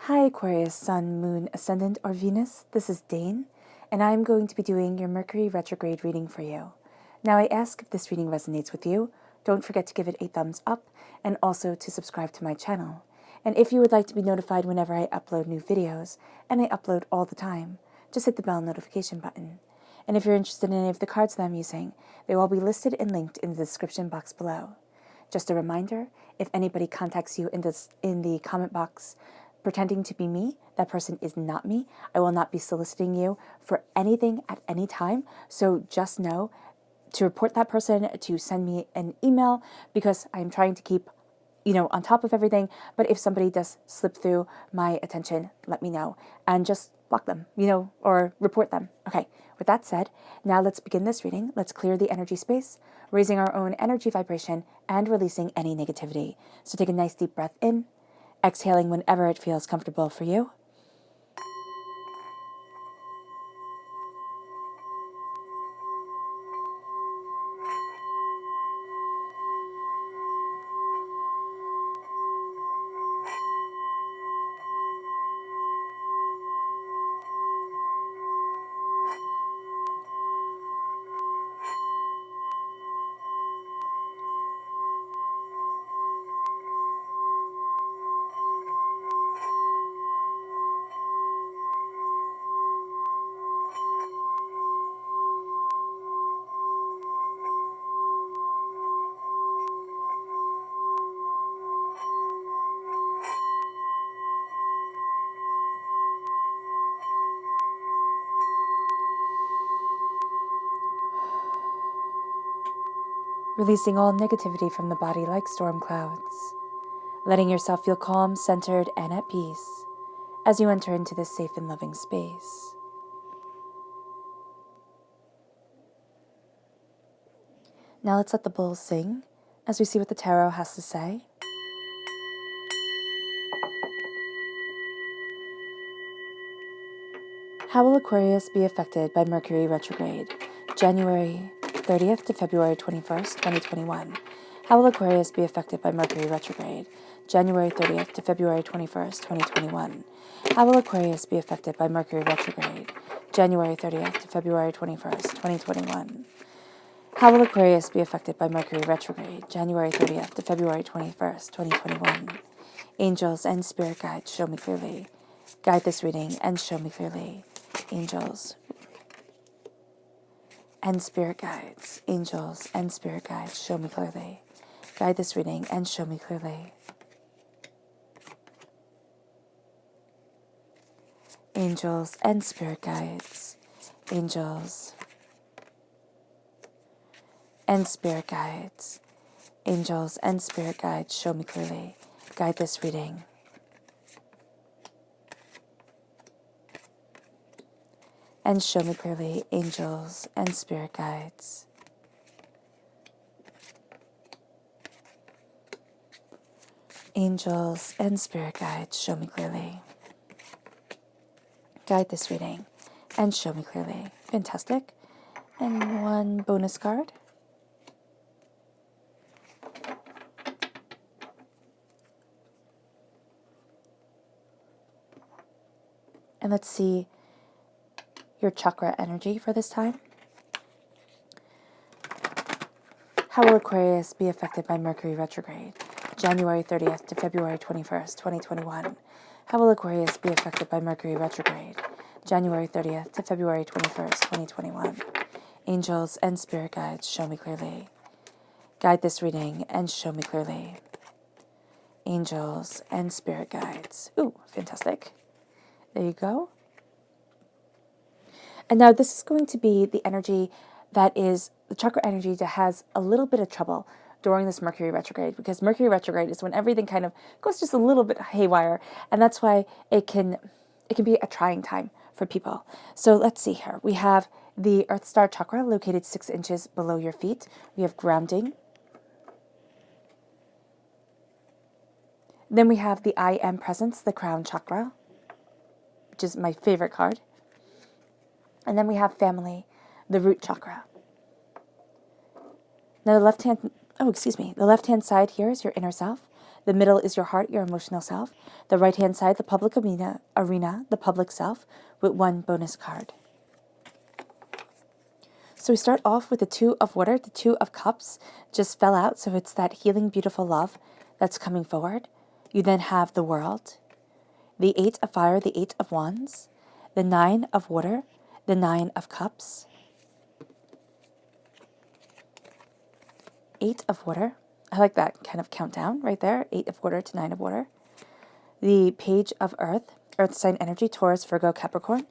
Hi Aquarius, Sun, Moon, Ascendant, or Venus. This is Dane, and I am going to be doing your Mercury retrograde reading for you. Now I ask if this reading resonates with you, don't forget to give it a thumbs up, and also to subscribe to my channel. And if you would like to be notified whenever I upload new videos, and I upload all the time, just hit the bell notification button. And if you're interested in any of the cards that I'm using, they will be listed and linked in the description box below. Just a reminder, if anybody contacts you in the comment box pretending to be me, that person is not me. I will not be soliciting you for anything at any time. So just know to report that person, to send me an email, because I'm trying to keep, on top of everything. But if somebody does slip through my attention, let me know and just block them, or report them. Okay, with that said, now let's begin this reading. Let's clear the energy space, raising our own energy vibration and releasing any negativity. So take a nice deep breath in, exhaling whenever it feels comfortable for you. Releasing all negativity from the body like storm clouds. Letting yourself feel calm, centered, and at peace as you enter into this safe and loving space. Now let's let the bowls sing as we see what the tarot has to say. How will Aquarius be affected by Mercury retrograde, January 30th to February 21st, 2021? How will Aquarius be affected by Mercury retrograde, January 30th to February 21st, 2021? How will Aquarius be affected by Mercury retrograde, January 30th to February 21st, 2021? How will Aquarius be affected by Mercury retrograde, January 30th to February 21st, 2021? Angels and spirit guides, show me clearly. Guide this reading and show me clearly. Angels and spirit guides, angels and spirit guides, show me clearly. Guide this reading and show me clearly. Angels and spirit guides, angels and spirit guides, angels and spirit guides, show me clearly. Guide this reading. And show me clearly, angels and spirit guides. Angels and spirit guides, show me clearly. Guide this reading and show me clearly. Fantastic. And one bonus card. And let's see your chakra energy for this time. How will Aquarius be affected by Mercury retrograde, January 30th to February 21st, 2021? How will Aquarius be affected by Mercury retrograde, January 30th to February 21st, 2021? Angels and spirit guides, show me clearly. Guide this reading and show me clearly. Angels and spirit guides. Ooh, fantastic. There you go. And now this is going to be the energy that is the chakra energy that has a little bit of trouble during this Mercury retrograde, because Mercury retrograde is when everything kind of goes just a little bit haywire, and that's why it can be a trying time for people. So let's see here. We have the Earth Star chakra located 6 inches below your feet. We have grounding. Then we have the I Am Presence, the Crown chakra, which is my favorite card. And then we have family, the root chakra. Now the left-hand side here is your inner self. The middle is your heart, your emotional self. The right-hand side, the public arena, the public self, with one bonus card. So we start off with the Two of Water. The Two of Cups just fell out, so it's that healing, beautiful love that's coming forward. You then have the World, the Eight of Fire, the Eight of Wands, the Nine of Water, the Nine of Cups, Eight of Water. I like that kind of countdown right there, 8 of Water to 9 of Water. The Page of Earth, Earth sign energy, Taurus, Virgo, Capricorn.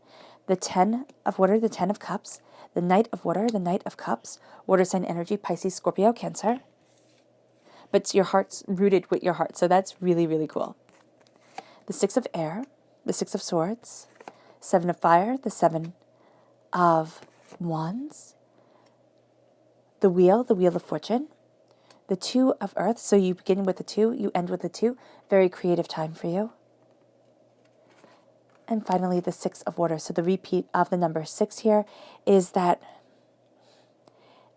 The 10 of Water, the 10 of Cups. The Knight of Water, the Knight of Cups, water sign energy, Pisces, Scorpio, Cancer. But your heart's rooted with your heart, so that's really, really cool. The Six of Air, the Six of Swords, Seven of Fire, the Seven of Wands, the Wheel of Fortune, the Two of Earth, so you begin with the 2, you end with the 2, very creative time for you. And finally, the Six of Water. So the repeat of the number 6 here is that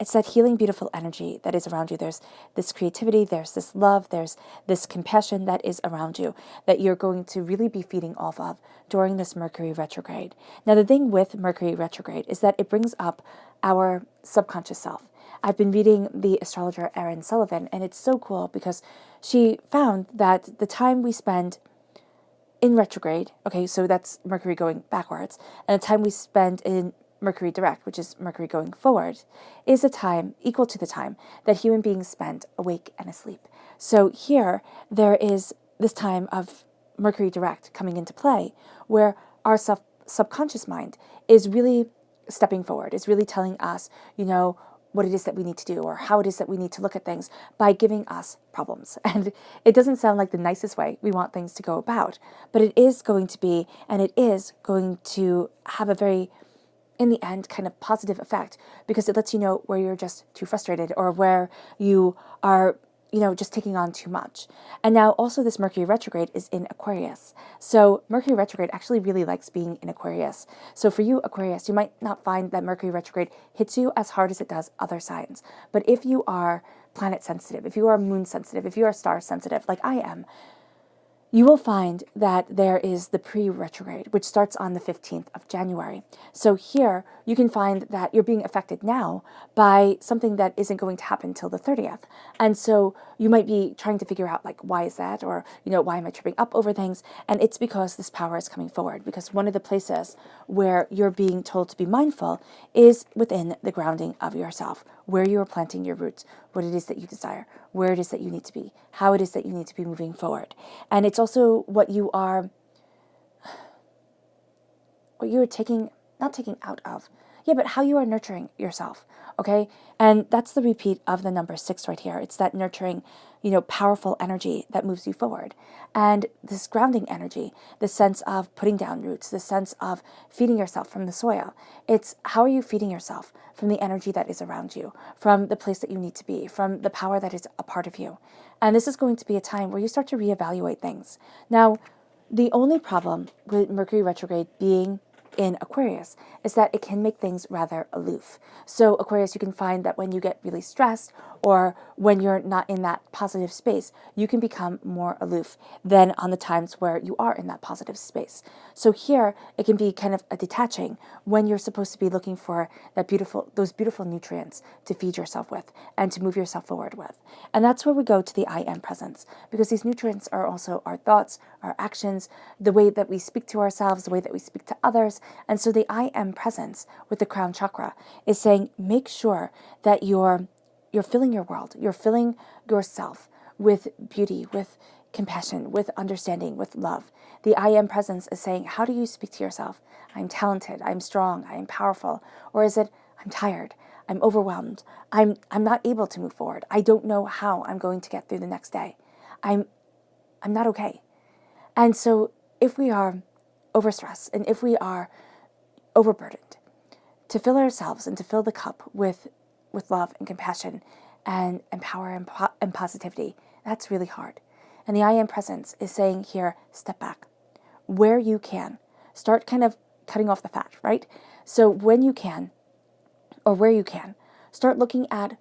it's that healing, beautiful energy that is around you. There's this creativity, there's this love, there's this compassion that is around you that you're going to really be feeding off of during this Mercury retrograde. Now, the thing with Mercury retrograde is that it brings up our subconscious self. I've been reading the astrologer Erin Sullivan, and it's so cool because she found that the time we spend in retrograde, okay, so that's Mercury going backwards, and the time we spend in Mercury direct, which is Mercury going forward, is a time equal to the time that human beings spend awake and asleep. So here, there is this time of Mercury direct coming into play where our subconscious mind is really stepping forward, is really telling us, what it is that we need to do or how it is that we need to look at things by giving us problems. And it doesn't sound like the nicest way we want things to go about, but it is going to be, and it is going to have a very, in the end, kind of positive effect because it lets you know where you're just too frustrated or where you are, just taking on too much. And now also this Mercury retrograde is in Aquarius. So Mercury retrograde actually really likes being in Aquarius. So for you, Aquarius, you might not find that Mercury retrograde hits you as hard as it does other signs. But if you are planet sensitive, if you are moon sensitive, if you are star sensitive, like I am, you will find that there is the pre-retrograde, which starts on the 15th of January. So here you can find that you're being affected now by something that isn't going to happen till the 30th. And so you might be trying to figure out, why is that? Or, why am I tripping up over things? And it's because this power is coming forward. Because one of the places where you're being told to be mindful is within the grounding of yourself, where you are planting your roots, what it is that you desire, where it is that you need to be, how it is that you need to be moving forward. And it's also what you are not taking out of. Yeah, but how you are nurturing yourself, okay? And that's the repeat of the number 6 right here. It's that nurturing, powerful energy that moves you forward. And this grounding energy, the sense of putting down roots, the sense of feeding yourself from the soil. It's how are you feeding yourself from the energy that is around you, from the place that you need to be, from the power that is a part of you. And this is going to be a time where you start to reevaluate things. Now, the only problem with Mercury retrograde being in Aquarius is that it can make things rather aloof. So Aquarius, you can find that when you get really stressed or when you're not in that positive space, you can become more aloof than on the times where you are in that positive space. So here it can be kind of a detaching when you're supposed to be looking for those beautiful nutrients to feed yourself with and to move yourself forward with. And that's where we go to the I am presence, because these nutrients are also our thoughts, our actions, the way that we speak to ourselves, the way that we speak to others. And so the I am presence with the crown chakra is saying, make sure that you're filling your world, you're filling yourself with beauty, with compassion, with understanding, with love. The I am presence is saying, how do you speak to yourself? I'm talented, I'm strong, I am powerful. Or is it, I'm tired, I'm overwhelmed, I'm not able to move forward. I don't know how I'm going to get through the next day. I'm not okay. And so if we are overstressed and if we are overburdened, to fill ourselves and to fill the cup with love and compassion and power and positivity, that's really hard. And the I am presence is saying here, step back. Where you can, start kind of cutting off the fat, right? So when you can, or where you can, start looking at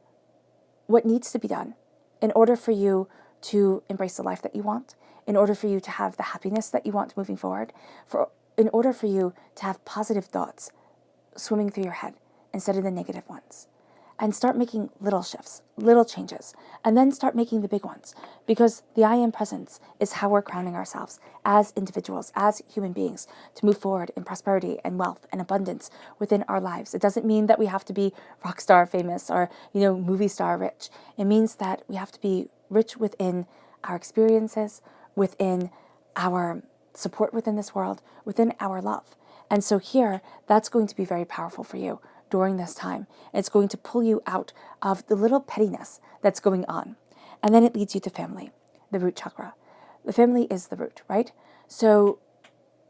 what needs to be done in order for you to embrace the life that you want, in order for you to have the happiness that you want moving forward, in order for you to have positive thoughts swimming through your head instead of the negative ones. And start making little shifts, little changes, and then start making the big ones. Because the I am presence is how we're crowning ourselves as individuals, as human beings, to move forward in prosperity and wealth and abundance within our lives. It doesn't mean that we have to be rock star famous or, movie star rich. It means that we have to be rich within our experiences, within our support within this world, within our love. And so here, that's going to be very powerful for you during this time. It's going to pull you out of the little pettiness that's going on. And then it leads you to family, the root chakra. The family is the root, right? So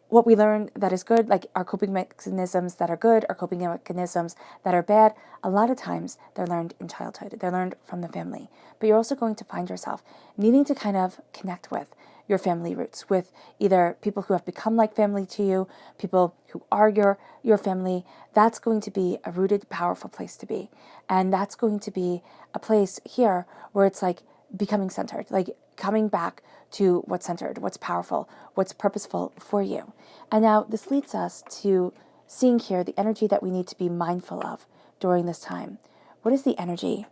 what we learn that is good, like our coping mechanisms that are good, our coping mechanisms that are bad, a lot of times they're learned in childhood. They're learned from the family. But you're also going to find yourself needing to kind of connect with your family roots, with either people who have become like family to you, people who are your family. That's going to be a rooted, powerful place to be. And that's going to be a place here where it's like becoming centered, like coming back to what's centered, what's powerful, what's purposeful for you. And now this leads us to seeing here the energy that we need to be mindful of during this time. What is the energy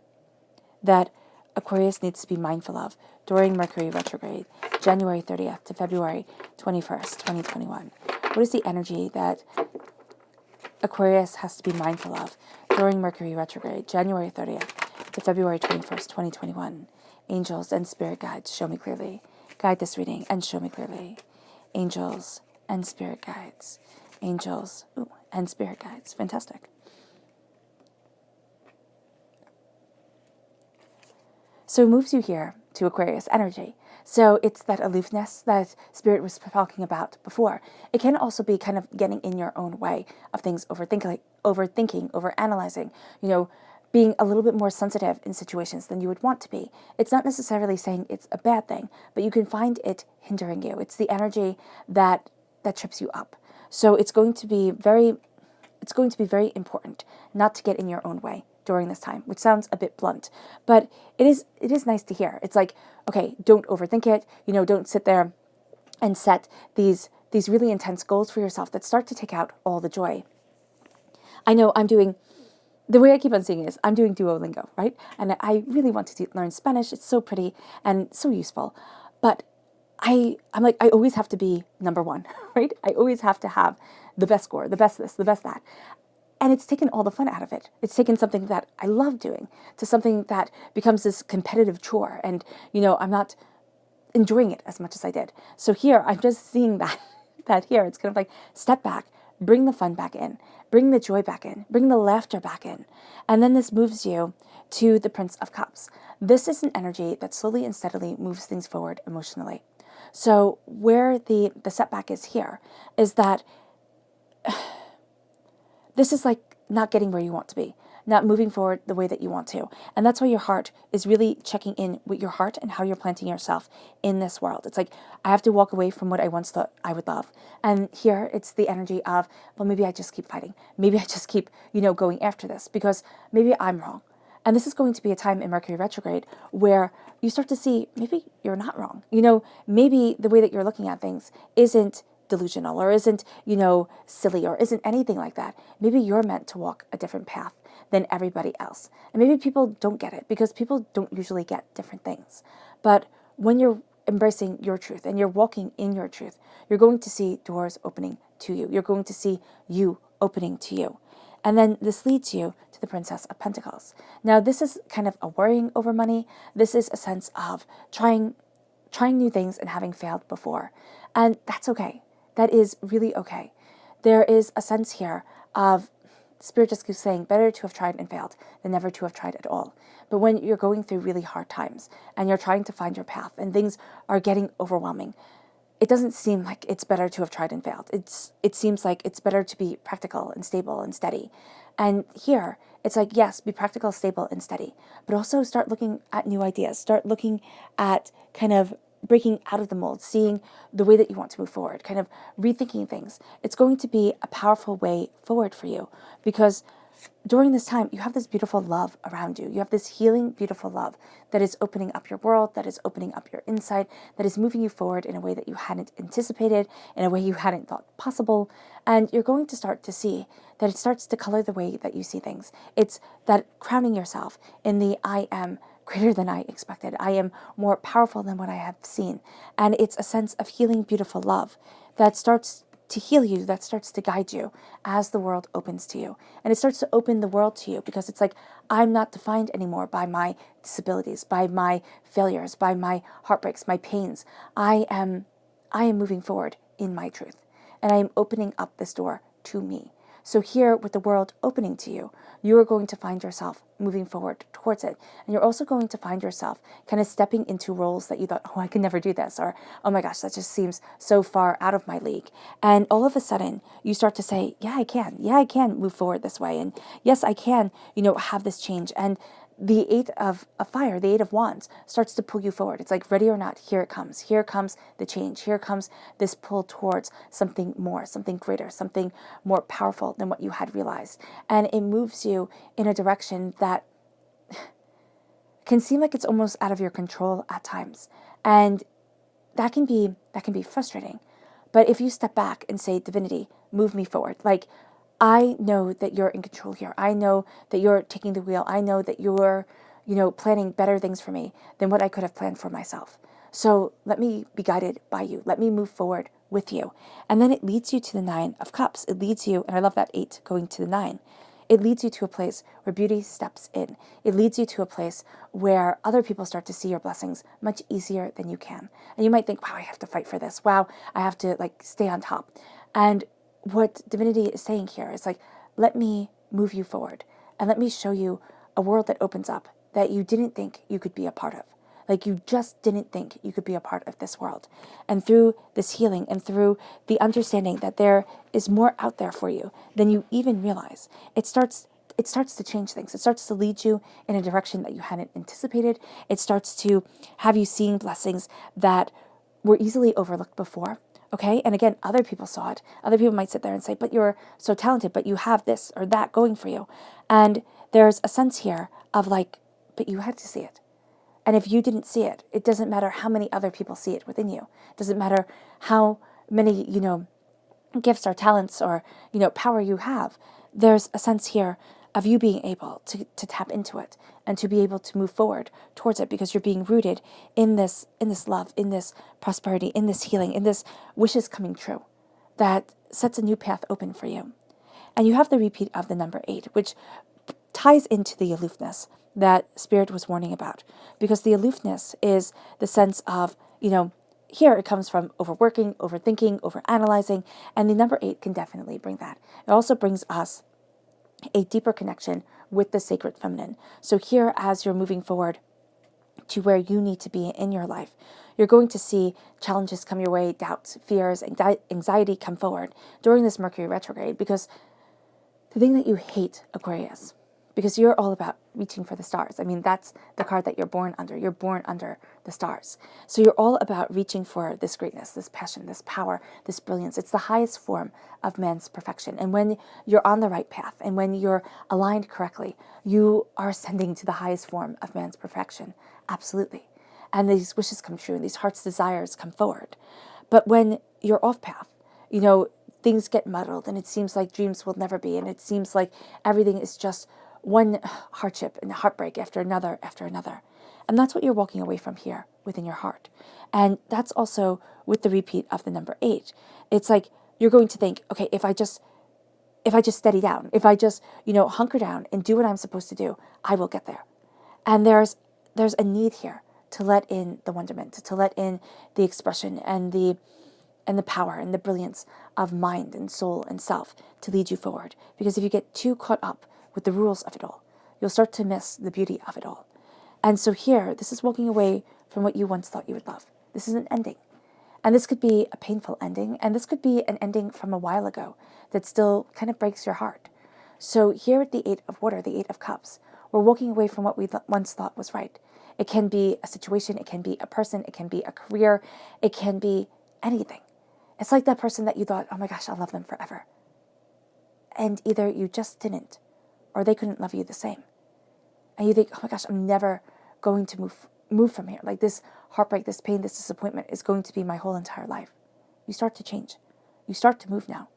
that Aquarius needs to be mindful of during Mercury retrograde, January 30th to February 21st, 2021? What is the energy that Aquarius has to be mindful of during Mercury retrograde, January 30th to February 21st, 2021? Angels and spirit guides, show me clearly. Guide this reading and show me clearly. Angels and spirit guides. Angels and spirit guides. Fantastic. So it moves you here to Aquarius energy. So it's that aloofness that Spirit was talking about before. It can also be kind of getting in your own way of things, overthinking, overanalyzing, being a little bit more sensitive in situations than you would want to be. It's not necessarily saying it's a bad thing, but you can find it hindering you. It's the energy that trips you up. So it's going to be very important not to get in your own way during this time, which sounds a bit blunt, but it is nice to hear. It's like, okay, don't overthink it. Don't sit there and set these really intense goals for yourself that start to take out all the joy. I know the way I keep on seeing it is I'm doing Duolingo, right? And I really want to learn Spanish. It's so pretty and so useful, but I'm like, I always have to be number one, right? I always have to have the best score, the best this, the best that. And it's taken all the fun out of it. It's taken something that I love doing to something that becomes this competitive chore. And, I'm not enjoying it as much as I did. So here, I'm just seeing that here. It's kind of like, step back, bring the fun back in, bring the joy back in, bring the laughter back in. And then this moves you to the Prince of Cups. This is an energy that slowly and steadily moves things forward emotionally. So where the setback is here is that this is like not getting where you want to be, not moving forward the way that you want to. And that's why your heart is really checking in with your heart and how you're planting yourself in this world. It's like, I have to walk away from what I once thought I would love. And here it's the energy of, well, maybe I just keep fighting. Maybe I just keep, going after this because maybe I'm wrong. And this is going to be a time in Mercury retrograde where you start to see maybe you're not wrong. Maybe the way that you're looking at things isn't delusional or isn't, silly or isn't anything like that. Maybe you're meant to walk a different path than everybody else. And maybe people don't get it because people don't usually get different things. But when you're embracing your truth and you're walking in your truth, you're going to see doors opening to you. You're going to see you opening to you. And then this leads you to the Princess of Pentacles. Now, this is kind of a worrying over money. This is a sense of trying new things and having failed before. And that's okay. That is really okay. There is a sense here of Spirit just keeps saying, better to have tried and failed than never to have tried at all. But when you're going through really hard times and you're trying to find your path and things are getting overwhelming, it doesn't seem like it's better to have tried and failed. It seems like it's better to be practical and stable and steady. And here, it's like, yes, be practical, stable, and steady, but also start looking at new ideas. Start looking at kind of breaking out of the mold, seeing the way that you want to move forward, kind of rethinking things. It's going to be a powerful way forward for you because during this time, you have this beautiful love around you. You have this healing, beautiful love that is opening up your world, that is opening up your insight, that is moving you forward in a way that you hadn't anticipated, in a way you hadn't thought possible. And you're going to start to see that it starts to color the way that you see things. It's that crowning yourself in the I am greater than I expected. I am more powerful than what I have seen. And it's a sense of healing, beautiful love that starts to heal you, that starts to guide you as the world opens to you. And it starts to open the world to you because it's like, I'm not defined anymore by my disabilities, by my failures, by my heartbreaks, my pains. I am moving forward in my truth. And I am opening up this door to me. So here, with the world opening to you, you are going to find yourself moving forward towards it. And you're also going to find yourself kind of stepping into roles that you thought, oh, I can never do this. Or, oh my gosh, that just seems so far out of my league. And all of a sudden, you start to say, yeah, I can. Yeah, I can move forward this way. And yes, I can, have this change. And the Eight of Fire, the Eight of Wands, starts to pull you forward. It's like, ready or not, here it comes. Here comes the change. Here comes this pull towards something more, something greater, something more powerful than what you had realized. And it moves you in a direction that can seem like it's almost out of your control at times. And that can be frustrating. But if you step back and say, divinity, move me forward. Like, I know that you're in control here. I know that you're taking the wheel. I know that you're, planning better things for me than what I could have planned for myself. So let me be guided by you. Let me move forward with you. And then it leads you to the Nine of Cups. It leads you, and I love that 8 going to the 9. It leads you to a place where beauty steps in. It leads you to a place where other people start to see your blessings much easier than you can. And you might think, wow, I have to fight for this. Wow, I have to stay on top. And what divinity is saying here is let me move you forward and let me show you a world that opens up that you didn't think you could be a part of. You just didn't think you could be a part of this world. And through this healing and through the understanding that there is more out there for you than you even realize, it starts to change things. It starts to lead you in a direction that you hadn't anticipated. It starts to have you seeing blessings that were easily overlooked before. Okay. And again, other people saw it. Other people might sit there and say, but you're so talented, but you have this or that going for you. And there's a sense here of but you had to see it. And if you didn't see it, it doesn't matter how many other people see it within you. It doesn't matter how many, gifts or talents or, power you have. There's a sense here of you being able to tap into it and to be able to move forward towards it because you're being rooted in this love, in this prosperity, in this healing, in this wishes coming true that sets a new path open for you. And you have the repeat of the number 8, which ties into the aloofness that Spirit was warning about, because the aloofness is the sense of, here it comes from overworking, overthinking, overanalyzing, and the number 8 can definitely bring that. It also brings us a deeper connection with the sacred feminine. So here, as you're moving forward to where you need to be in your life, you're going to see challenges come your way, doubts, fears, anxiety come forward during this Mercury retrograde, because the thing that you hate, Aquarius, because you're all about reaching for the stars. I mean, that's the card that you're born under. You're born under the stars. So you're all about reaching for this greatness, this passion, this power, this brilliance. It's the highest form of man's perfection. And when you're on the right path and when you're aligned correctly, you are ascending to the highest form of man's perfection. Absolutely. And these wishes come true and these heart's desires come forward. But when you're off path, things get muddled and it seems like dreams will never be. And it seems like everything is just one hardship and heartbreak after another after another. And that's what you're walking away from here within your heart. And that's also with the repeat of the number 8. It's you're going to think, okay, if I just steady down, if I just, hunker down and do what I'm supposed to do, I will get there. And there's a need here to let in the wonderment, to let in the expression and the power and the brilliance of mind and soul and self to lead you forward. Because if you get too caught up with the rules of it all, you'll start to miss the beauty of it all. And so here, this is walking away from what you once thought you would love. This is an ending. And this could be a painful ending, and this could be an ending from a while ago that still kind of breaks your heart. So here at the 8 of Water, the 8 of Cups, we're walking away from what we once thought was right. It can be a situation, it can be a person, it can be a career, it can be anything. It's like that person that you thought, oh my gosh, I'll love them forever. And either you just didn't, or they couldn't love you the same. And you think, oh my gosh, I'm never going to move from here. Like this heartbreak, this pain, this disappointment is going to be my whole entire life. You start to change. You start to move now.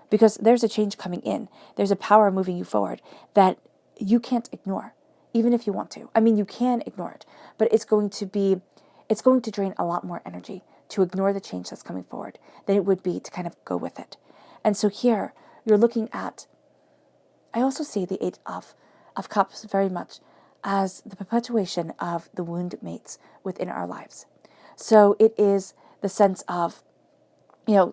Because there's a change coming in. There's a power moving you forward that you can't ignore, even if you want to. I mean, you can ignore it, but it's going to drain a lot more energy to ignore the change that's coming forward than it would be to kind of go with it. And so here, you're looking at, I also see the Eight of Cups very much as the perpetuation of the wound mates within our lives. So it is the sense of,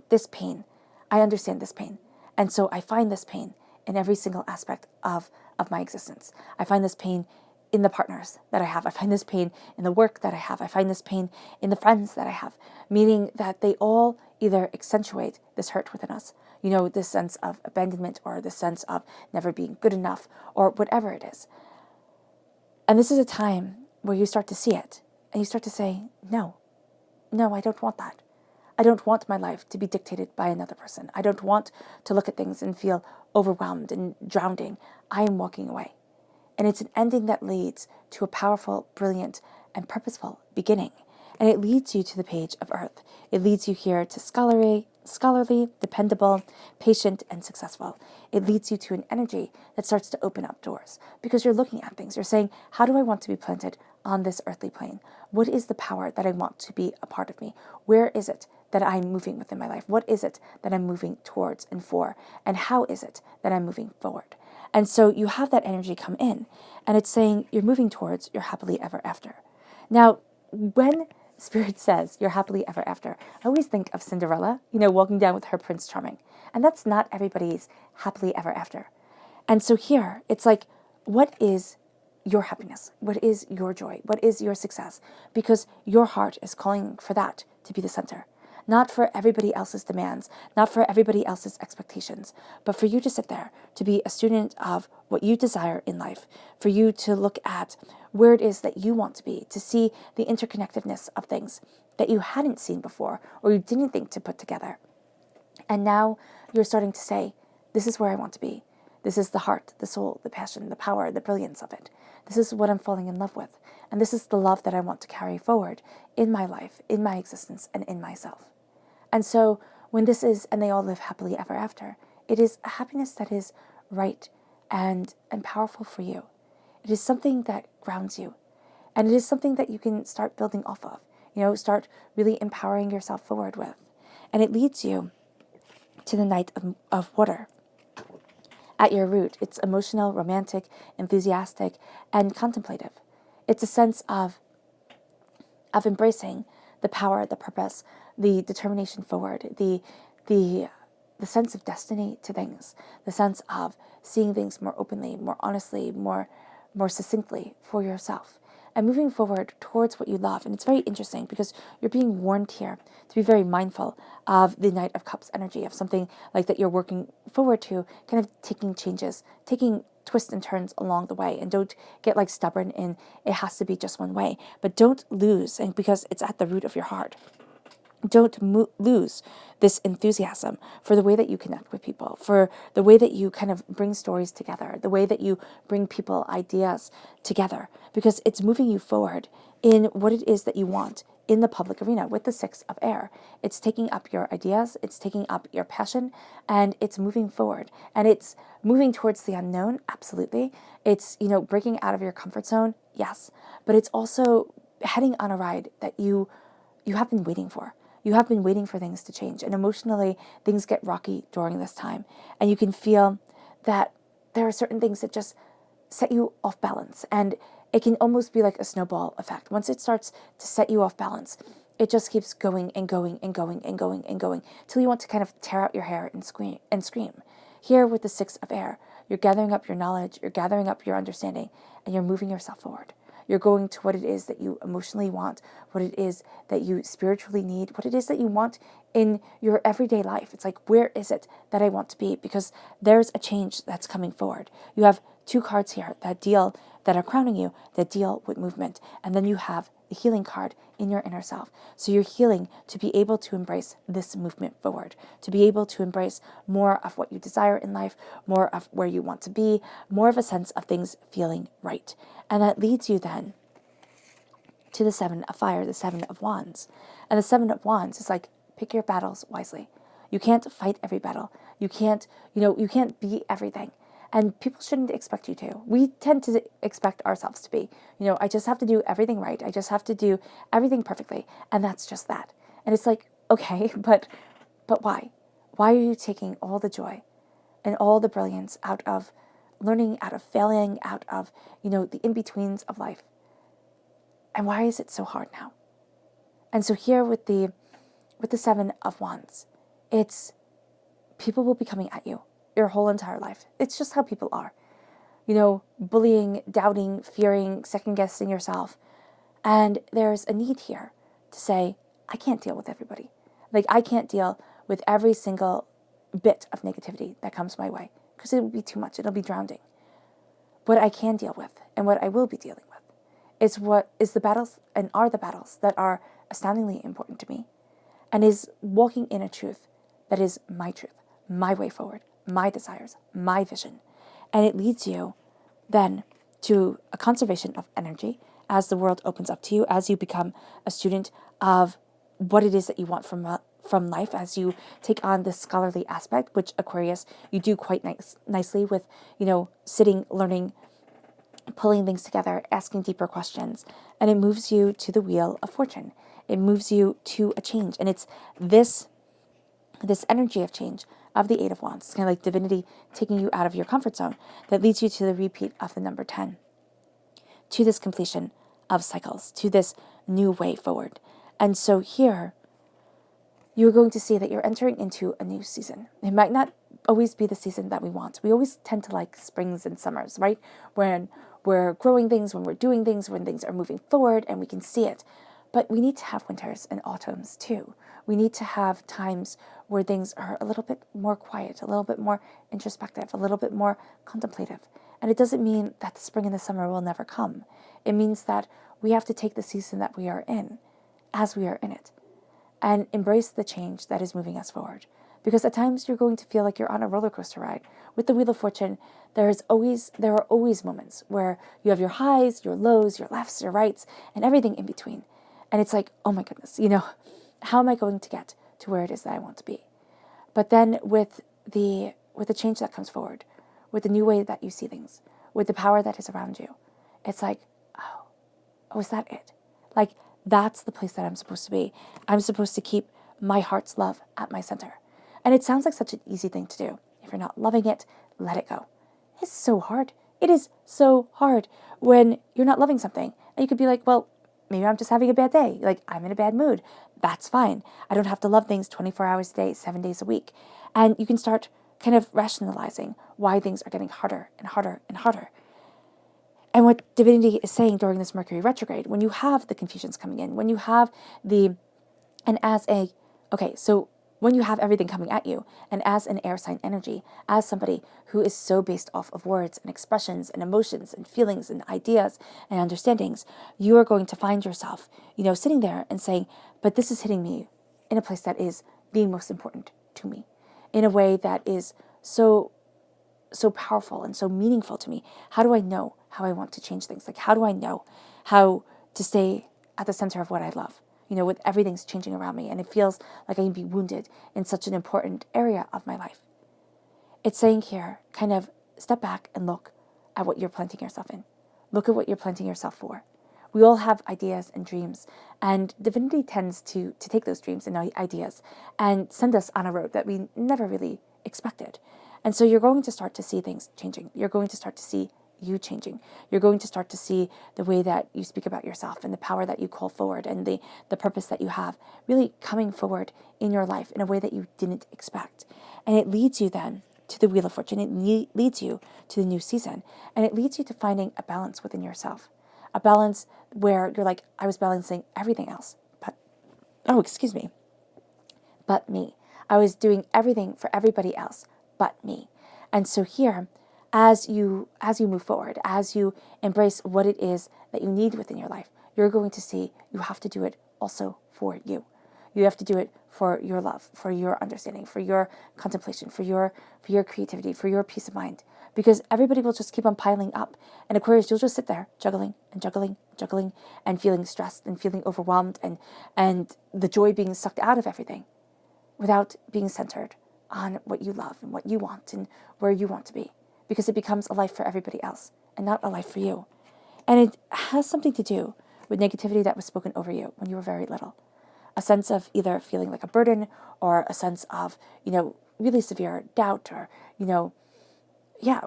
this pain. I understand this pain. And so I find this pain in every single aspect of my existence. I find this pain in the partners that I have. I find this pain in the work that I have. I find this pain in the friends that I have, meaning that they all either accentuate this hurt within us, this sense of abandonment or the sense of never being good enough or whatever it is. And this is a time where you start to see it and you start to say, no, I don't want that. I don't want my life to be dictated by another person. I don't want to look at things and feel overwhelmed and drowning. I am walking away. And it's an ending that leads to a powerful, brilliant, and purposeful beginning. And it leads you to the page of Earth. It leads you here to scholarly, dependable, patient, and successful. It leads you to an energy that starts to open up doors because you're looking at things. You're saying, how do I want to be planted on this earthly plane? What is the power that I want to be a part of me? Where is it that I'm moving within my life? What is it that I'm moving towards and for? And how is it that I'm moving forward? And so you have that energy come in, and it's saying you're moving towards your happily ever after. Now, when Spirit says you're happily ever after, I always think of Cinderella, walking down with her Prince Charming. And that's not everybody's happily ever after. And so here, it's like, what is your happiness? What is your joy? What is your success? Because your heart is calling for that to be the center. Not for everybody else's demands, not for everybody else's expectations, but for you to sit there, to be a student of what you desire in life, for you to look at where it is that you want to be, to see the interconnectedness of things that you hadn't seen before or you didn't think to put together. And now you're starting to say, this is where I want to be. This is the heart, the soul, the passion, the power, the brilliance of it. This is what I'm falling in love with. And this is the love that I want to carry forward in my life, in my existence, and in myself. And so when this is, and they all live happily ever after, it is a happiness that is right and powerful for you. It is something that grounds you. And it is something that you can start building off of, start really empowering yourself forward with. And it leads you to the Knight of Water. At your root, it's emotional, romantic, enthusiastic, and contemplative. It's a sense of embracing the power, the purpose, the determination forward, the sense of destiny to things, the sense of seeing things more openly, more honestly, more succinctly for yourself, and moving forward towards what you love. And it's very interesting because you're being warned here to be very mindful of the Knight of Cups energy, of something like that you're working forward to, kind of taking changes, taking twists and turns along the way, and don't get like stubborn in it has to be just one way, but don't lose, and because it's at the root of your heart, don't lose this enthusiasm for the way that you connect with people, for the way that you kind of bring stories together, the way that you bring people, ideas together, because it's moving you forward in what it is that you want in the public arena with the Six of Air. It's taking up your ideas, it's taking up your passion, and it's moving forward. And it's moving towards the unknown, absolutely. It's, breaking out of your comfort zone, yes. But it's also heading on a ride that you have been waiting for. You have been waiting for things to change. And emotionally, things get rocky during this time. And you can feel that there are certain things that just set you off balance. And it can almost be like a snowball effect. Once it starts to set you off balance, it just keeps going and going and going and going and going till you want to kind of tear out your hair and scream. Here with the Six of Air, you're gathering up your knowledge, you're gathering up your understanding, and you're moving yourself forward. You're going to what it is that you emotionally want, what it is that you spiritually need, what it is that you want in your everyday life. It's like, where is it that I want to be? Because there's a change that's coming forward. You have two cards here that are crowning you, that deal with movement. And then you have healing card in your inner self. So you're healing to be able to embrace this movement forward, to be able to embrace more of what you desire in life, more of where you want to be, more of a sense of things feeling right. And that leads you then to the Seven of Fire, the Seven of Wands. And the Seven of Wands is like, pick your battles wisely. You can't fight every battle. You can't be everything. And people shouldn't expect you to. We tend to expect ourselves to be. I just have to do everything right. I just have to do everything perfectly. And that's just that. And it's like, okay, but why? Why are you taking all the joy and all the brilliance out of learning, out of failing, out of, the in-betweens of life? And why is it so hard now? And so here with the Seven of Wands, it's people will be coming at you your whole entire life. It's just how people are. Bullying, doubting, fearing, second-guessing yourself. And there's a need here to say, I can't deal with everybody. Like, I can't deal with every single bit of negativity that comes my way, because it will be too much. It'll be drowning. What I can deal with, and what I will be dealing with, is what is the battles, and are the battles that are astoundingly important to me, and is walking in a truth that is my truth, my way forward, my desires, my vision. And it leads you then to a conservation of energy as the world opens up to you, as you become a student of what it is that you want from life, as you take on this scholarly aspect, which Aquarius, you do quite nicely with, sitting, learning, pulling things together, asking deeper questions. And it moves you to the Wheel of Fortune. It moves you to a change. And it's this energy of change of the Eight of Wands. It's kind of like divinity taking you out of your comfort zone that leads you to the repeat of the number 10, to this completion of cycles, to this new way forward. And so here, you're going to see that you're entering into a new season. It might not always be the season that we want. We always tend to like springs and summers, right? When we're growing things, when we're doing things, when things are moving forward and we can see it. But we need to have winters and autumns too. We need to have times where things are a little bit more quiet, a little bit more introspective, a little bit more contemplative. And it doesn't mean that the spring and the summer will never come. It means that we have to take the season that we are in as we are in it and embrace the change that is moving us forward. Because at times you're going to feel like you're on a roller coaster ride. With the Wheel of Fortune, there are always moments where you have your highs, your lows, your lefts, your rights, and everything in between. And it's like, oh my goodness, how am I going to get to where it is that I want to be? But then with the change that comes forward, with the new way that you see things, with the power that is around you, it's like, oh, is that it? Like, that's the place that I'm supposed to be. I'm supposed to keep my heart's love at my center. And it sounds like such an easy thing to do. If you're not loving it, let it go. It's so hard. It is so hard when you're not loving something. And you could be like, well, maybe I'm just having a bad day. Like, I'm in a bad mood. That's fine. I don't have to love things 24 hours a day, 7 days a week. And you can start kind of rationalizing why things are getting harder and harder and harder. And what divinity is saying during this Mercury retrograde, when you have the confusions coming in, when you have when you have everything coming at you, and as an air sign energy, as somebody who is so based off of words and expressions and emotions and feelings and ideas and understandings, you are going to find yourself, sitting there and saying, but this is hitting me in a place that is the most important to me, in a way that is so powerful and so meaningful to me. How do I know how I want to change things? Like, how do I know how to stay at the center of what I love? With everything's changing around me, and it feels like I can be wounded in such an important area of my life. It's saying here, kind of step back and look at what you're planting yourself in. Look at what you're planting yourself for. We all have ideas and dreams, and divinity tends to take those dreams and ideas and send us on a road that we never really expected. And so you're going to start to see things changing. You're going to start to see you changing. You're going to start to see the way that you speak about yourself and the power that you call forward and the purpose that you have really coming forward in your life in a way that you didn't expect. And it leads you then to the Wheel of Fortune. It leads you to the new season. And it leads you to finding a balance within yourself. A balance where you're like, I was balancing everything else, but me. I was doing everything for everybody else but me. And so here, as you move forward, as you embrace what it is that you need within your life, you're going to see you have to do it also for you. You have to do it for your love, for your understanding, for your contemplation, for your creativity, for your peace of mind. Because everybody will just keep on piling up. And Aquarius, you'll just sit there juggling and juggling, juggling, and feeling stressed and feeling overwhelmed, and the joy being sucked out of everything without being centered on what you love and what you want and where you want to be. Because it becomes a life for everybody else and not a life for you. And it has something to do with negativity that was spoken over you when you were very little. A sense of either feeling like a burden, or a sense of, really severe doubt, or,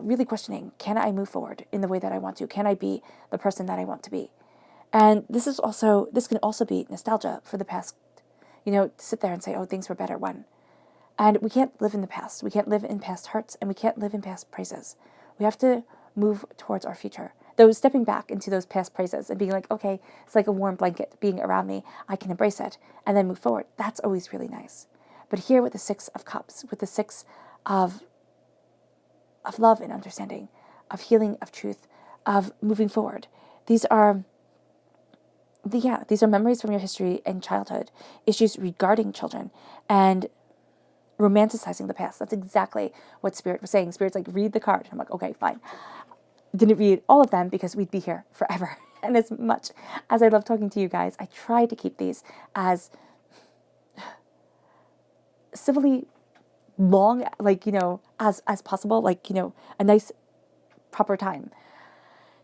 really questioning, can I move forward in the way that I want to? Can I be the person that I want to be? And this can also be nostalgia for the past, to sit there and say, oh, things were better when. And we can't live in the past. We can't live in past hurts, and we can't live in past praises. We have to move towards our future. Though stepping back into those past praises and being like, okay, it's like a warm blanket being around me, I can embrace it and then move forward. That's always really nice. But here with the Six of Cups, with the Six of love and understanding, of healing, of truth, of moving forward, these are memories from your history and childhood, issues regarding children, and romanticizing the past. That's exactly what Spirit was saying. Spirit's like, read the card. I'm like, okay, fine. Didn't read all of them because we'd be here forever. And as much as I love talking to you guys, I try to keep these as civilly long, as possible, a nice proper time.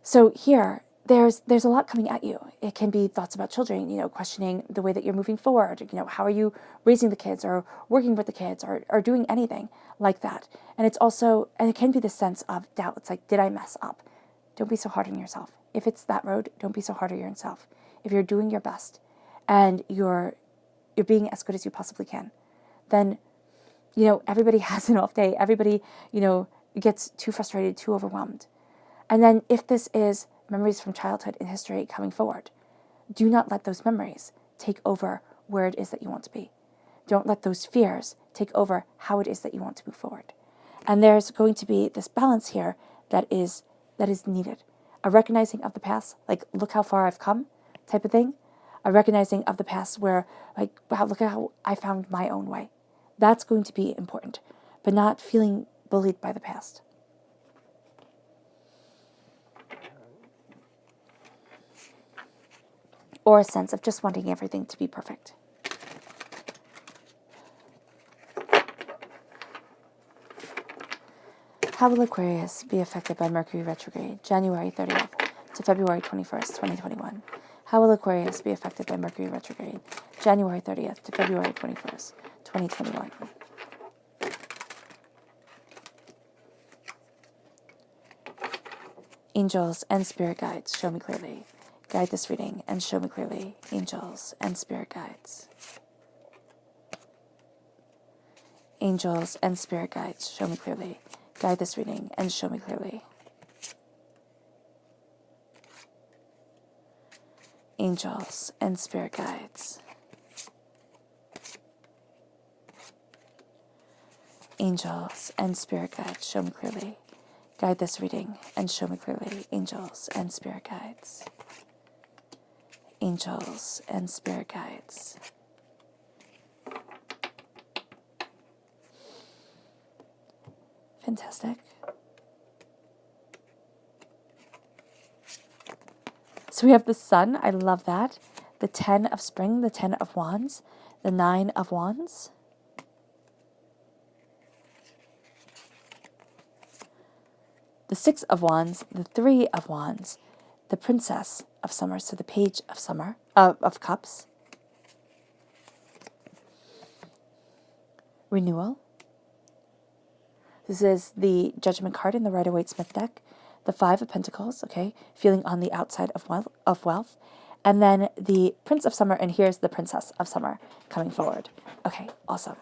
So here, there's a lot coming at you. It can be thoughts about children, questioning the way that you're moving forward. How are you raising the kids, or working with the kids, or doing anything like that. And it can be the sense of doubt. It's like, did I mess up? Don't be so hard on yourself. If it's that road, don't be so hard on yourself. If you're doing your best and you're being as good as you possibly can, then, everybody has an off day. Everybody, gets too frustrated, too overwhelmed. And then if this is memories from childhood and history coming forward, do not let those memories take over where it is that you want to be. Don't let those fears take over how it is that you want to move forward. And there's going to be this balance here that is needed. A recognizing of the past, like, look how far I've come type of thing. A recognizing of the past where, like, wow, look at how I found my own way. That's going to be important, but not feeling bullied by the past. Or a sense of just wanting everything to be perfect. How will Aquarius be affected by Mercury retrograde, January 30th to February 21st, 2021? How will Aquarius be affected by Mercury retrograde, January 30th to February 21st, 2021? Angels and spirit guides, show me clearly. Guide this reading and show me clearly. Angels and spirit guides. Angels and spirit guides, show me clearly. Guide this reading and show me clearly. Angels and spirit guides. Angels and spirit guides, show me clearly. Guide this reading and show me clearly. Angels and spirit guides. Angels and spirit guides. Fantastic. So we have the Sun. I love that. The 10 of Spring, the 10 of Wands, the 9 of Wands. The 6 of Wands, the 3 of Wands, the Princess of Summer, so the Page of Summer, of Cups. Renewal. This is the Judgment card in the Rider-Waite-Smith deck. The 5 of Pentacles, okay, feeling on the outside of wealth. And then the Prince of Summer, and here's the Princess of Summer coming forward. Okay, awesome.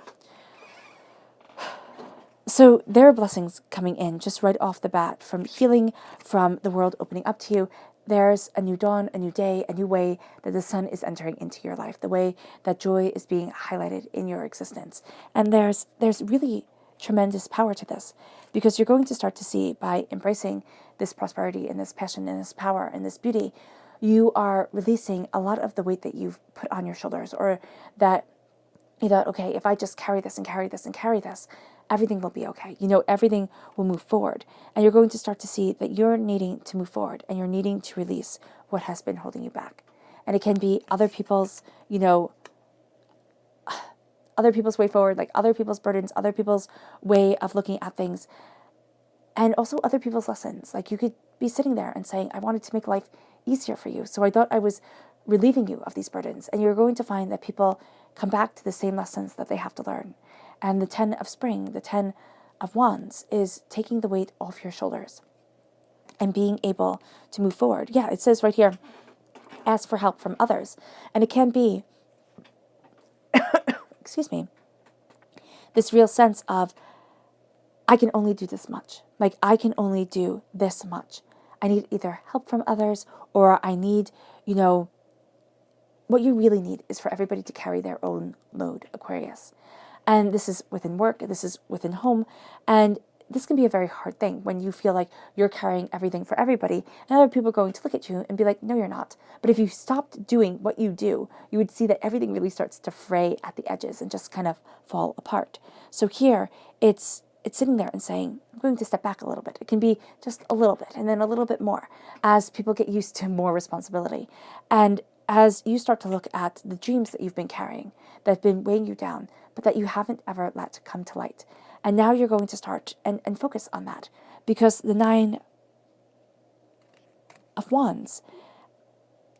So there are blessings coming in just right off the bat, from healing, from the world opening up to you. There's a new dawn, a new day, a new way that the sun is entering into your life, the way that joy is being highlighted in your existence. And there's really tremendous power to this, because you're going to start to see, by embracing this prosperity and this passion and this power and this beauty, you are releasing a lot of the weight that you've put on your shoulders, or that you thought, okay, if I just carry this and carry this and carry this, everything will be okay. Everything will move forward. And you're going to start to see that you're needing to move forward and you're needing to release what has been holding you back. And it can be other people's, other people's way forward, like other people's burdens, other people's way of looking at things, and also other people's lessons. Like you could be sitting there and saying, I wanted to make life easier for you, so I thought I was relieving you of these burdens. And you're going to find that people come back to the same lessons that they have to learn. And the 10 of spring, the 10 of wands, is taking the weight off your shoulders and being able to move forward. Yeah, it says right here, ask for help from others. And it can be, excuse me, this real sense of, I can only do this much. Like, I can only do this much. I need either help from others, or I need, what you really need is for everybody to carry their own load, Aquarius. And this is within work, this is within home, and this can be a very hard thing when you feel like you're carrying everything for everybody, and other people are going to look at you and be like, no, you're not. But if you stopped doing what you do, you would see that everything really starts to fray at the edges and just kind of fall apart. So here, it's sitting there and saying, I'm going to step back a little bit. It can be just a little bit, and then a little bit more, as people get used to more responsibility. And as you start to look at the dreams that you've been carrying, that have been weighing you down, but that you haven't ever let come to light. And now you're going to start and focus on that, because the 9 of wands,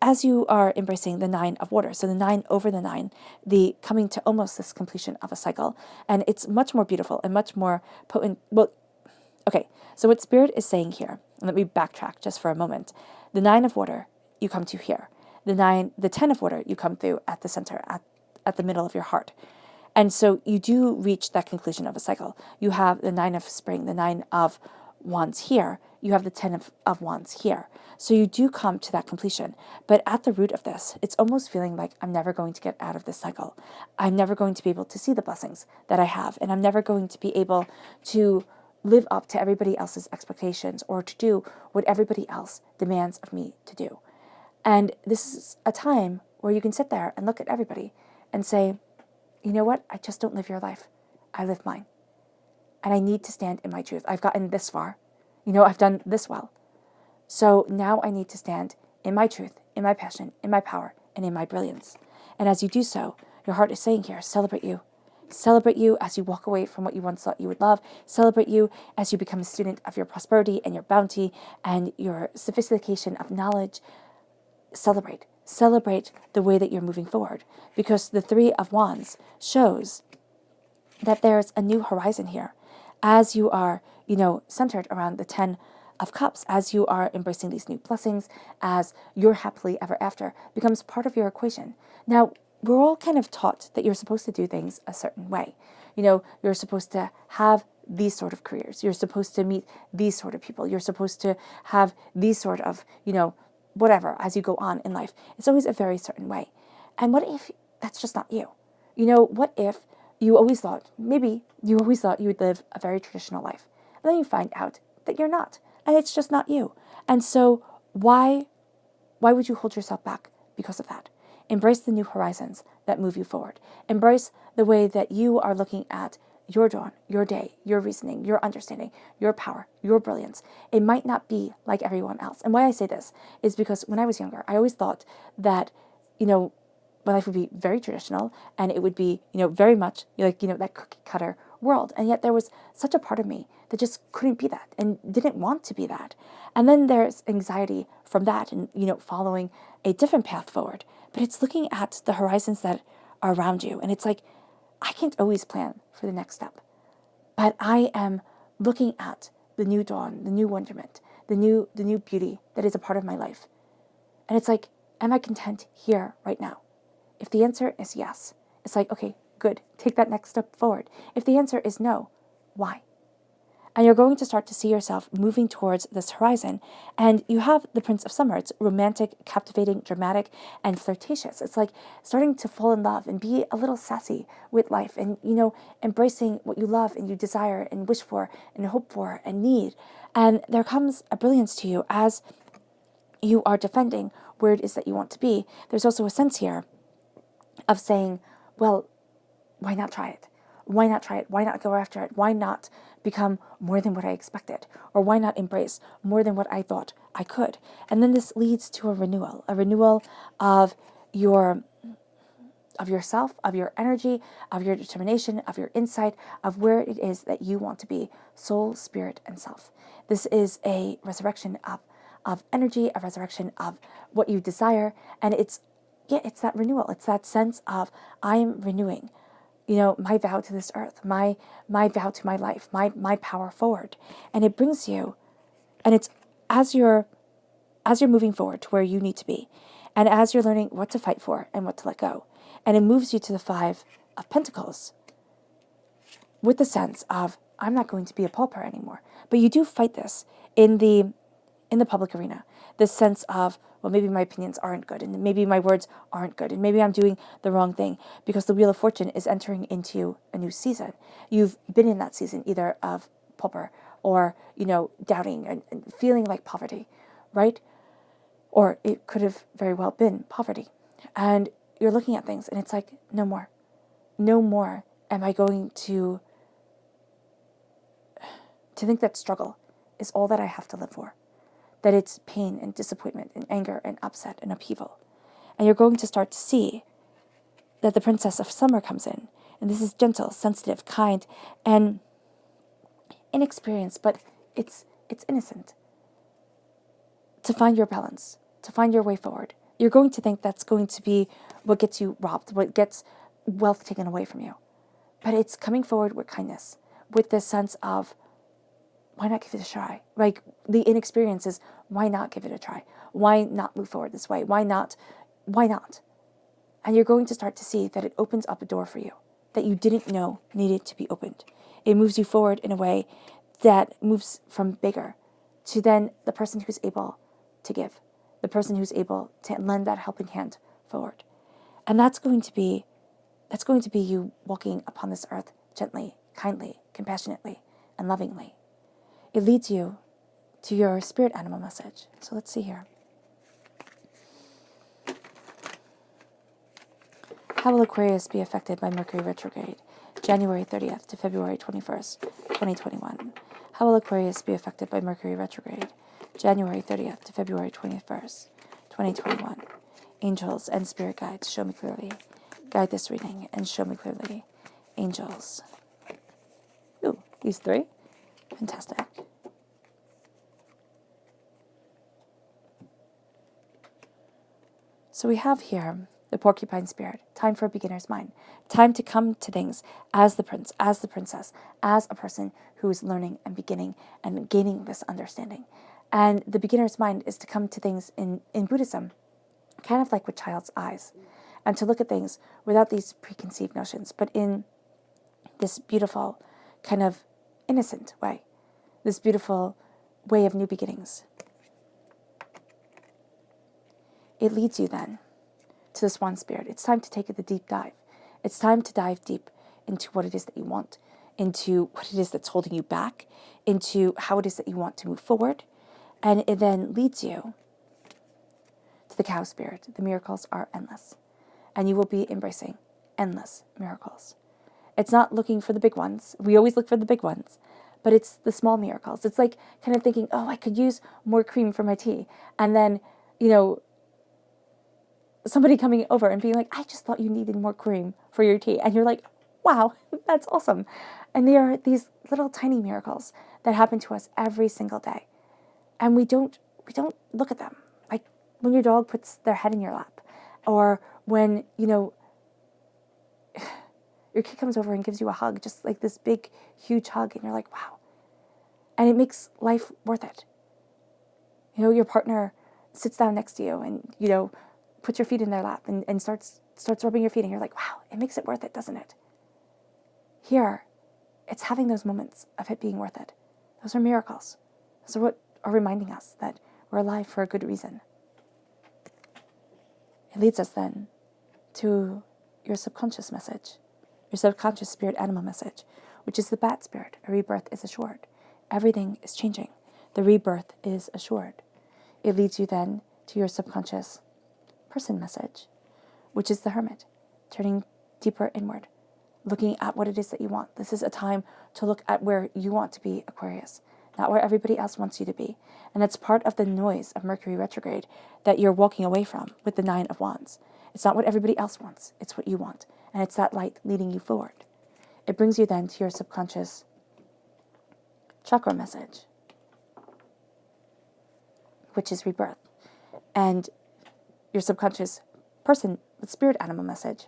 as you are embracing the 9 of water, so the 9 over the 9, the coming to almost this completion of a cycle, and it's much more beautiful and much more potent. Well, okay, so what Spirit is saying here, and let me backtrack just for a moment. The 9 of water, you come to here. The 10 of water, you come through at the center, at the middle of your heart. And so you do reach that conclusion of a cycle. You have the 9 of spring, the 9 of wands here. You have the 10 of wands here. So you do come to that completion. But at the root of this, it's almost feeling like I'm never going to get out of this cycle. I'm never going to be able to see the blessings that I have. And I'm never going to be able to live up to everybody else's expectations, or to do what everybody else demands of me to do. And this is a time where you can sit there and look at everybody and say, you know what? I just don't live your life. I live mine. And I need to stand in my truth. I've gotten this far. I've done this well. So now I need to stand in my truth, in my passion, in my power, and in my brilliance. And as you do so, your heart is saying here, celebrate you. Celebrate you as you walk away from what you once thought you would love. Celebrate you as you become a student of your prosperity and your bounty and your sophistication of knowledge. Celebrate the way that you're moving forward, because the 3 of wands shows that there's a new horizon here as you are, centered around the 10 of cups, as you are embracing these new blessings, as your happily ever after becomes part of your equation. Now, we're all kind of taught that you're supposed to do things a certain way. You're supposed to have these sort of careers. You're supposed to meet these sort of people. You're supposed to have these sort of, whatever, as you go on in life. It's always a very certain way. And what if that's just not you? What if you always thought you would live a very traditional life, and then you find out that you're not, and it's just not you. And so why would you hold yourself back because of that? Embrace the new horizons that move you forward. Embrace the way that you are looking at your dawn, your day, your reasoning, your understanding, your power, your brilliance. It might not be like everyone else. And why I say this is because when I was younger, I always thought that, my life would be very traditional, and it would be, very much like, that cookie cutter world. And yet there was such a part of me that just couldn't be that and didn't want to be that. And then there's anxiety from that and, following a different path forward. But it's looking at the horizons that are around you. And it's like, I can't always plan for the next step, but I am looking at the new dawn, the new wonderment, the new beauty that is a part of my life. And it's like, am I content here right now? If the answer is yes, it's like, okay, good, take that next step forward. If the answer is no, why? And you're going to start to see yourself moving towards this horizon. And you have the Prince of Summer. It's romantic, captivating, dramatic, and flirtatious. It's like starting to fall in love and be a little sassy with life and, embracing what you love and you desire and wish for and hope for and need. And there comes a brilliance to you as you are defending where it is that you want to be, there's also a sense here of saying, well, why not try it? Why not try it? Why not go after it? Why not become more than what I expected? Or why not embrace more than what I thought I could? And then this leads to a renewal of your of yourself, of your energy, of your determination, of your insight, of where it is that you want to be, soul, spirit, and self. This is a resurrection of energy, a resurrection of what you desire, and it's that renewal. It's that sense of I am renewing, my vow to this earth, my vow to my life, my power forward. And it brings you, and it's as you're moving forward to where you need to be, and as you're learning what to fight for and what to let go. And it moves you to the 5 of Pentacles with the sense of, I'm not going to be a pauper anymore. But you do fight this in the public arena. This sense of, well, maybe my opinions aren't good, and maybe my words aren't good, and maybe I'm doing the wrong thing, because the Wheel of Fortune is entering into a new season. You've been in that season either of pauper or, doubting and feeling like poverty, right? Or it could have very well been poverty. And you're looking at things and it's like, no more. No more am I going to think that struggle is all that I have to live for. That it's pain and disappointment and anger and upset and upheaval. And you're going to start to see that the Princess of Summer comes in. And this is gentle, sensitive, kind, and inexperienced, but it's innocent. To find your balance, to find your way forward. You're going to think that's going to be what gets you robbed, what gets wealth taken away from you. But it's coming forward with kindness, with this sense of, why not give it a try? Like, the inexperience is, why not give it a try? Why not move forward this way? Why not? Why not? And you're going to start to see that it opens up a door for you that you didn't know needed to be opened. It moves you forward in a way that moves from bigger to then the person who's able to give, the person who's able to lend that helping hand forward. And that's going to be you walking upon this earth gently, kindly, compassionately, and lovingly. It leads you to your spirit animal message. So let's see here. How will Aquarius be affected by Mercury retrograde, January 30th to February 21st, 2021? How will Aquarius be affected by Mercury retrograde, January 30th to February 21st, 2021? Angels and spirit guides, show me clearly. Guide this reading and show me clearly. Angels. Ooh, these 3? Fantastic. So we have here the porcupine spirit, time for a beginner's mind, time to come to things as the prince, as the princess, as a person who is learning and beginning and gaining this understanding. And the beginner's mind is to come to things in Buddhism, kind of like with child's eyes, and to look at things without these preconceived notions, but in this beautiful, kind of innocent way, this beautiful way of new beginnings. It leads you then to the swan spirit. It's time to take the deep dive. It's time to dive deep into what it is that you want, into what it is that's holding you back, into how it is that you want to move forward. And it then leads you to the cow spirit. The miracles are endless. And you will be embracing endless miracles. It's not looking for the big ones. We always look for the big ones. But it's the small miracles. It's like kind of thinking, oh, I could use more cream for my tea. And then, somebody coming over and being like, I just thought you needed more cream for your tea. And you're like, wow, that's awesome. And there are these little tiny miracles that happen to us every single day. And we don't look at them. Like when your dog puts their head in your lap, or when, your kid comes over and gives you a hug, just like this big, huge hug. And you're like, wow. And it makes life worth it. Your partner sits down next to you and, puts your feet in their lap and starts rubbing your feet, and you're like, wow, it makes it worth it, doesn't it? Here, it's having those moments of it being worth it. Those are miracles. Those are what are reminding us that we're alive for a good reason. It leads us then to your subconscious message, your subconscious spirit animal message, which is the bat spirit. A rebirth is assured. Everything is changing. The rebirth is assured. It leads you then to your subconscious person message, which is the Hermit, turning deeper inward, looking at what it is that you want. This is a time to look at where you want to be, Aquarius, not where everybody else wants you to be. And that's part of the noise of Mercury retrograde that you're walking away from with the Nine of Wands. It's not what everybody else wants, it's what you want. And it's that light leading you forward. It brings you then to your subconscious chakra message, which is rebirth. And your subconscious person, the spirit animal message,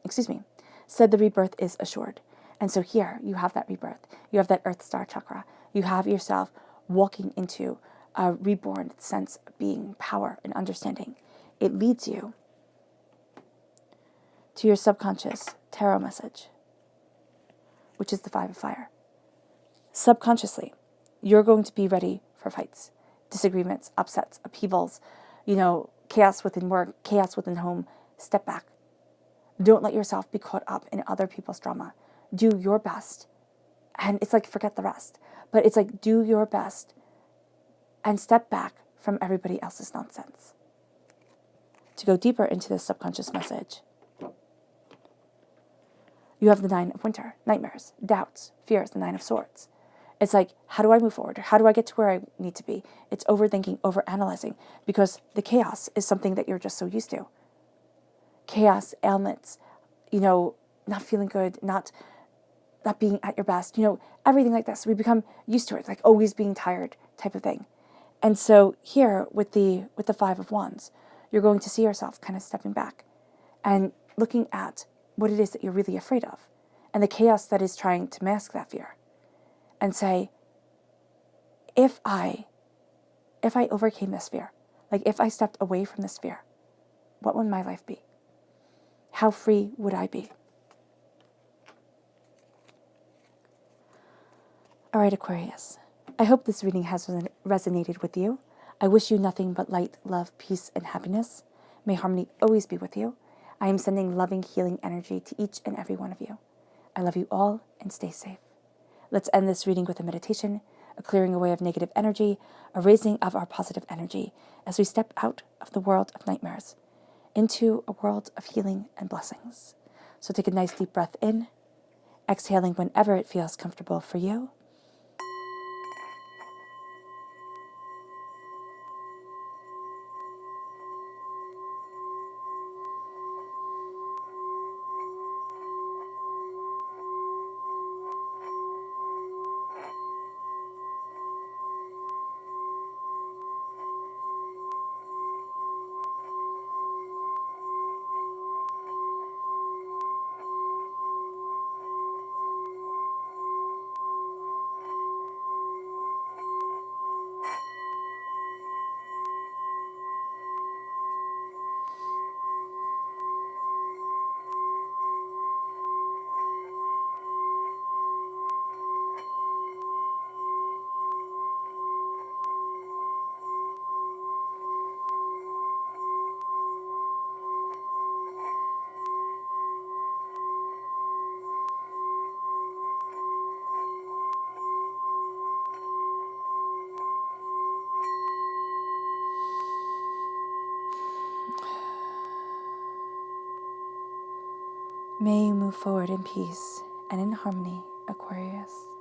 excuse me, said the rebirth is assured. And so here you have that rebirth. You have that Earth Star chakra. You have yourself walking into a reborn sense of being, power, and understanding. It leads you to your subconscious tarot message, which is the Five of Fire. Subconsciously, you're going to be ready for fights, disagreements, upsets, upheavals, chaos within work, chaos within home. Step back. Don't let yourself be caught up in other people's drama. Do your best. And it's like, forget the rest. But it's like, do your best and step back from everybody else's nonsense. To go deeper into this subconscious message, you have the Nine of Winter, nightmares, doubts, fears, the Nine of Swords. It's like, how do I move forward? How do I get to where I need to be? It's overthinking, overanalyzing, because the chaos is something that you're just so used to. Chaos, ailments, not feeling good, not being at your best, everything like this. We become used to it, like always being tired type of thing. And so here with the Five of Wands, you're going to see yourself kind of stepping back and looking at what it is that you're really afraid of and the chaos that is trying to mask that fear, and say, if I overcame this fear, like if I stepped away from this fear, what would my life be? How free would I be? All right, Aquarius, I hope this reading has resonated with you. I wish you nothing but light, love, peace, and happiness. May harmony always be with you. I am sending loving, healing energy to each and every one of you. I love you all and stay safe. Let's end this reading with a meditation, a clearing away of negative energy, a raising of our positive energy as we step out of the world of nightmares into a world of healing and blessings. So take a nice deep breath in, exhaling whenever it feels comfortable for you. May you move forward in peace and in harmony, Aquarius.